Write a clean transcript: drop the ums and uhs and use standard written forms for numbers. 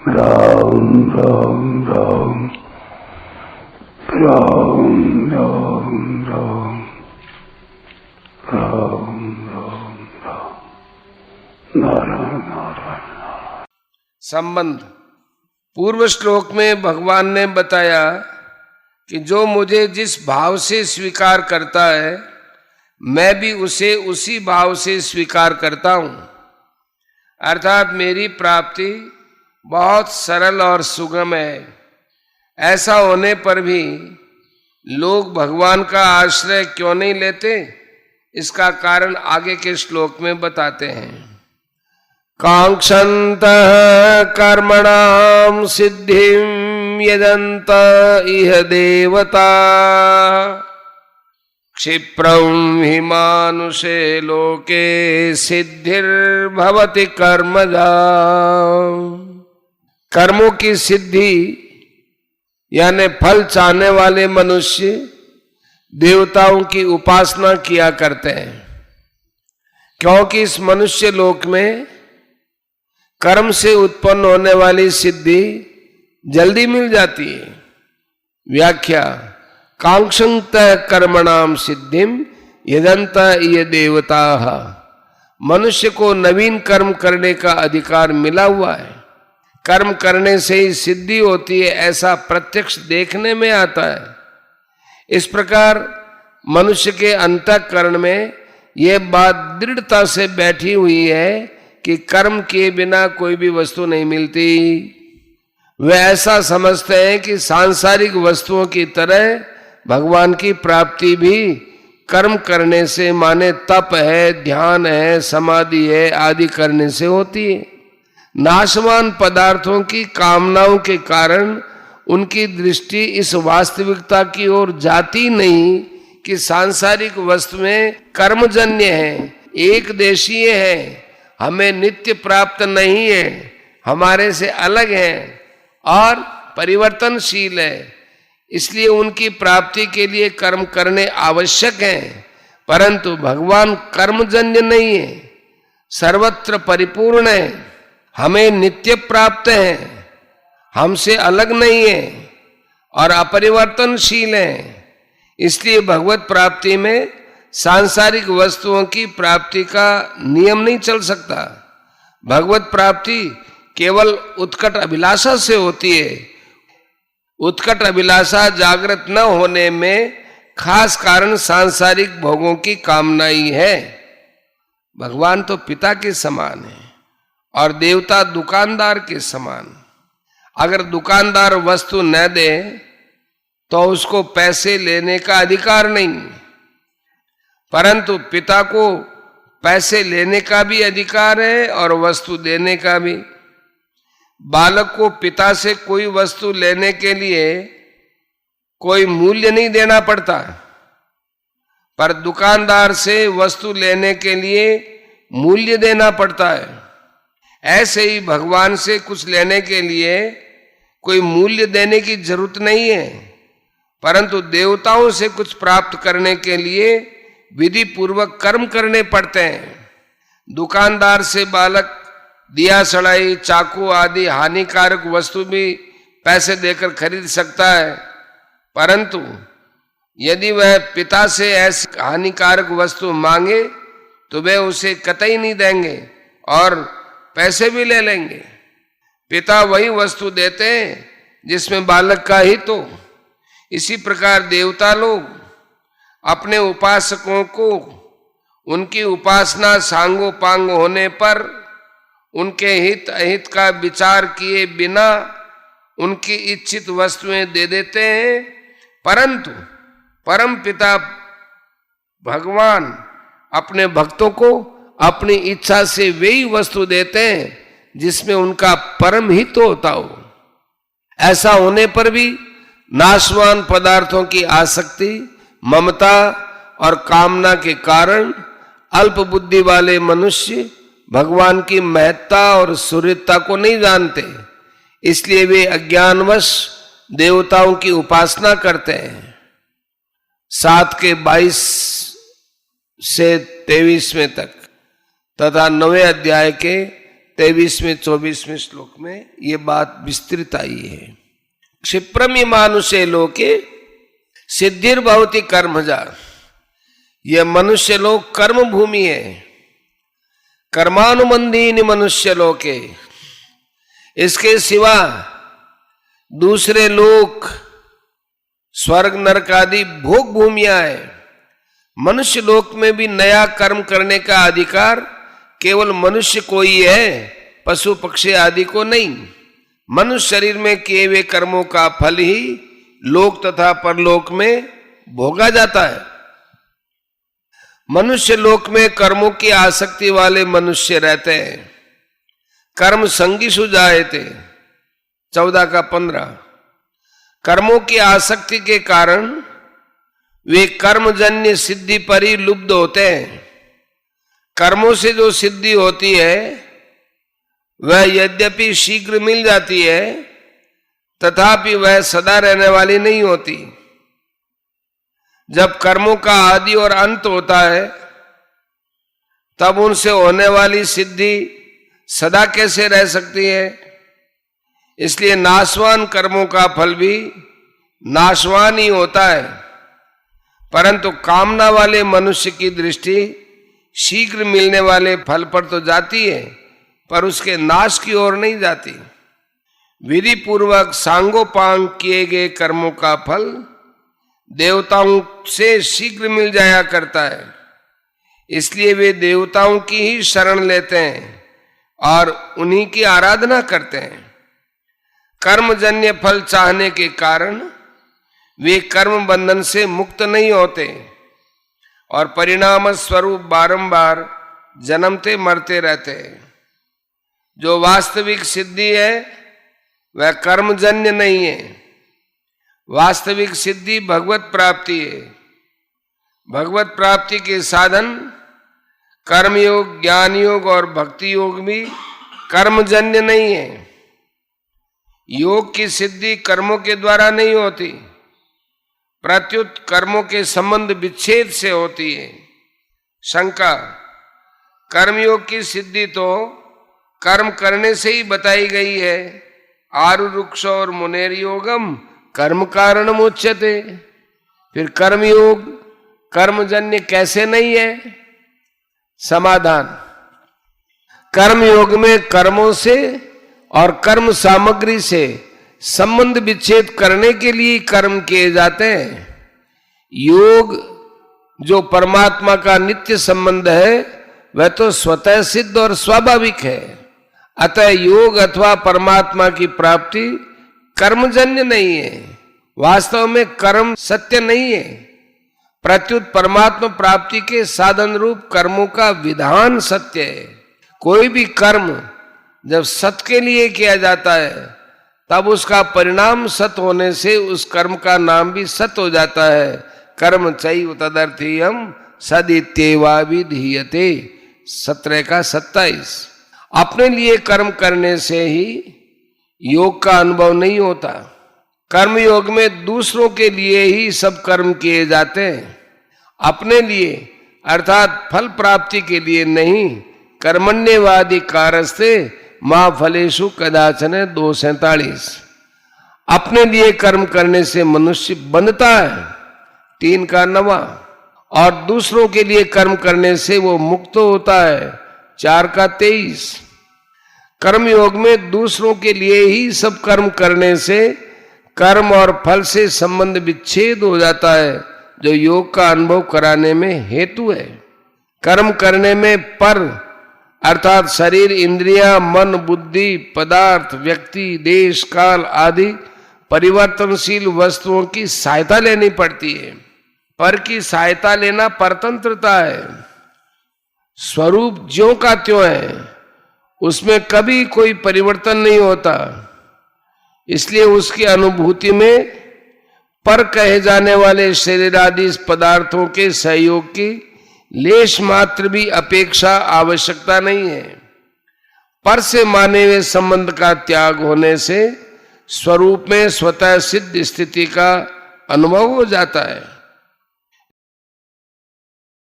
राम राम राम राम राम राम राम राम राम नारायण नारायण। संबंध। पूर्व श्लोक में भगवान ने बताया कि जो मुझे जिस भाव से स्वीकार करता है मैं भी उसे उसी भाव से स्वीकार करता हूं। अर्थात मेरी प्राप्ति बहुत सरल और सुगम है। ऐसा होने पर भी लोग भगवान का आश्रय क्यों नहीं लेते, इसका कारण आगे के श्लोक में बताते हैं। कांक्षन्तः कर्मणां सिद्धिं यदन्त इह देवता क्षिप्रं हि मानुषे लोके सिद्धिर्भवति कर्मजा। कर्मों की सिद्धि यानी फल चाहने वाले मनुष्य देवताओं की उपासना किया करते हैं, क्योंकि इस मनुष्य लोक में कर्म से उत्पन्न होने वाली सिद्धि जल्दी मिल जाती है। व्याख्या। कांक्षन्त कर्मणाम सिद्धिम यदंत ये देवता। मनुष्य को नवीन कर्म करने का अधिकार मिला हुआ है। कर्म करने से ही सिद्धि होती है, ऐसा प्रत्यक्ष देखने में आता है। इस प्रकार मनुष्य के अंतःकरण में यह बात दृढ़ता से बैठी हुई है कि कर्म किए बिना कोई भी वस्तु नहीं मिलती। वे ऐसा समझते हैं कि सांसारिक वस्तुओं की तरह भगवान की प्राप्ति भी कर्म करने से, माने तप है, ध्यान है, समाधि है आदि करने से होती है। नाशवान पदार्थों की कामनाओं के कारण उनकी दृष्टि इस वास्तविकता की ओर जाती नहीं कि सांसारिक वस्तुएं कर्मजन्य हैं, एक देशीय हैं, हमें नित्य प्राप्त नहीं है, हमारे से अलग हैं और परिवर्तनशील है। इसलिए उनकी प्राप्ति के लिए कर्म करने आवश्यक हैं, परंतु भगवान कर्मजन्य नहीं है, सर्वत्र परिपूर्ण है, हमें नित्य प्राप्त है, हमसे अलग नहीं है और अपरिवर्तनशील है। इसलिए भगवत प्राप्ति में सांसारिक वस्तुओं की प्राप्ति का नियम नहीं चल सकता। भगवत प्राप्ति केवल उत्कट अभिलाषा से होती है। उत्कट अभिलाषा जागृत न होने में खास कारण सांसारिक भोगों की कामना ही है। भगवान तो पिता के समान है और देवता दुकानदार के समान। अगर दुकानदार वस्तु न दे तो उसको पैसे लेने का अधिकार नहीं, परंतु पिता को पैसे लेने का भी अधिकार है और वस्तु देने का भी। बालक को पिता से कोई वस्तु लेने के लिए कोई मूल्य नहीं देना पड़ता, पर दुकानदार से वस्तु लेने के लिए मूल्य देना पड़ता है। ऐसे ही भगवान से कुछ लेने के लिए कोई मूल्य देने की जरूरत नहीं है, परंतु देवताओं से कुछ प्राप्त करने के लिए विधि पूर्वक कर्म करने पड़ते हैं। दुकानदार से बालक दिया सड़ाई, चाकू आदि हानिकारक वस्तु भी पैसे देकर खरीद सकता है, परंतु यदि वह पिता से ऐसी हानिकारक वस्तु मांगे तो वे उसे कतई नहीं देंगे और पैसे भी ले लेंगे। पिता वही वस्तु देते हैं जिसमें बालक का हित हो। इसी प्रकार देवता लोग अपने उपासकों को उनकी उपासना सांगोपांग होने पर उनके हित अहित का विचार किए बिना उनकी इच्छित वस्तुएं दे देते हैं, परंतु परम पिता भगवान अपने भक्तों को अपनी इच्छा से वही वस्तु देते हैं जिसमें उनका परम हित होता हो। ऐसा होने पर भी नाशवान पदार्थों की आसक्ति, ममता और कामना के कारण अल्प बुद्धि वाले मनुष्य भगवान की महत्ता और सुहृदता को नहीं जानते। इसलिए वे अज्ञानवश देवताओं की उपासना करते हैं। 7 के 22 से 23वें तक तथा 9वें अध्याय के 23वें 24वें श्लोक में ये बात विस्तृत आई है। क्षिप्रमि मानुषे लोके सिद्धिर्भवति कर्मजा। यह मनुष्य लोक कर्म भूमि है। कर्मानुबंधीनि मनुष्य लोके, इसके सिवा दूसरे लोक स्वर्ग नरक आदि भोग भूमियां है। मनुष्य लोक में भी नया कर्म करने का अधिकार केवल मनुष्य को ही है, पशु पक्षी आदि को नहीं। मनुष्य शरीर में किए हुए कर्मों का फल ही लोक तथा परलोक में भोगा जाता है। मनुष्य लोक में कर्मों की आसक्ति वाले मनुष्य रहते हैं। कर्म संगिषु जायते 14 का 15। कर्मों की आसक्ति के कारण वे कर्मजन्य सिद्धि पर ही लुब्ध होते हैं। कर्मों से जो सिद्धि होती है वह यद्यपि शीघ्र मिल जाती है, तथापि वह सदा रहने वाली नहीं होती। जब कर्मों का आदि और अंत होता है तब उनसे होने वाली सिद्धि सदा कैसे रह सकती है। इसलिए नाशवान कर्मों का फल भी नाशवान ही होता है, परंतु कामना वाले मनुष्य की दृष्टि शीघ्र मिलने वाले फल पर तो जाती है, पर उसके नाश की ओर नहीं जाती। विधि पूर्वक सांगोपांग किए गए कर्मों का फल देवताओं से शीघ्र मिल जाया करता है। इसलिए वे देवताओं की ही शरण लेते हैं और उन्हीं की आराधना करते हैं। कर्मजन्य फल चाहने के कारण वे कर्म बंधन से मुक्त नहीं होते और परिणाम स्वरूप बारंबार जन्मते मरते रहते हैं। जो वास्तविक सिद्धि है वह कर्मजन्य नहीं है। वास्तविक सिद्धि भगवत प्राप्ति है। भगवत प्राप्ति के साधन कर्मयोग, ज्ञान योग और भक्ति योग भी कर्मजन्य नहीं है। योग की सिद्धि कर्मों के द्वारा नहीं होती, प्रत्युत कर्मों के संबंध विच्छेद से होती है। शंका, कर्मयोग की सिद्धि तो कर्म करने से ही बताई गई है। आरुरुक्ष और मुनेर योगम कर्म कारण मुच्यते। फिर कर्मयोग कर्मजन्य कैसे नहीं है? समाधान, कर्मयोग में कर्मों से और कर्म सामग्री से संबंध विच्छेद करने के लिए कर्म किए जाते हैं। योग जो परमात्मा का नित्य संबंध है वह तो स्वतः सिद्ध और स्वाभाविक है। अतः योग अथवा परमात्मा की प्राप्ति कर्मजन्य नहीं है। वास्तव में कर्म सत्य नहीं है, प्रत्युत परमात्मा प्राप्ति के साधन रूप कर्मों का विधान सत्य है। कोई भी कर्म जब सत्य के लिए किया जाता है तब उसका परिणाम सत्य होने से उस कर्म का नाम भी सत्य हो जाता है। कर्म चैव तदर्थीयम सदित्येवाभिधीयते 17 का 27। अपने लिए कर्म करने से ही योग का अनुभव नहीं होता। कर्म योग में दूसरों के लिए ही सब कर्म किए जाते हैं, अपने लिए अर्थात फल प्राप्ति के लिए नहीं। कर्मण्यवादी कारस्ते मां फलेषु कदाचन 247। अपने लिए कर्म करने से मनुष्य बंधता है 3 का 9, और दूसरों के लिए कर्म करने से वो मुक्त होता है 4 का 23। कर्म योग में दूसरों के लिए ही सब कर्म करने से कर्म और फल से संबंध विच्छेद हो जाता है, जो योग का अनुभव कराने में हेतु है। कर्म करने में पर अर्थात शरीर, इंद्रियां, मन, बुद्धि, पदार्थ, व्यक्ति, देश, काल आदि परिवर्तनशील वस्तुओं की सहायता लेनी पड़ती है। पर की सहायता लेना परतंत्रता है। स्वरूप ज्यों का त्यों है, उसमें कभी कोई परिवर्तन नहीं होता। इसलिए उसकी अनुभूति में पर कहे जाने वाले शरीर आदि पदार्थों के सहयोग की लेश मात्र भी अपेक्षा आवश्यकता नहीं है। पर से माने हुए संबंध का त्याग होने से स्वरूप में स्वतः सिद्ध स्थिति का अनुभव हो जाता है।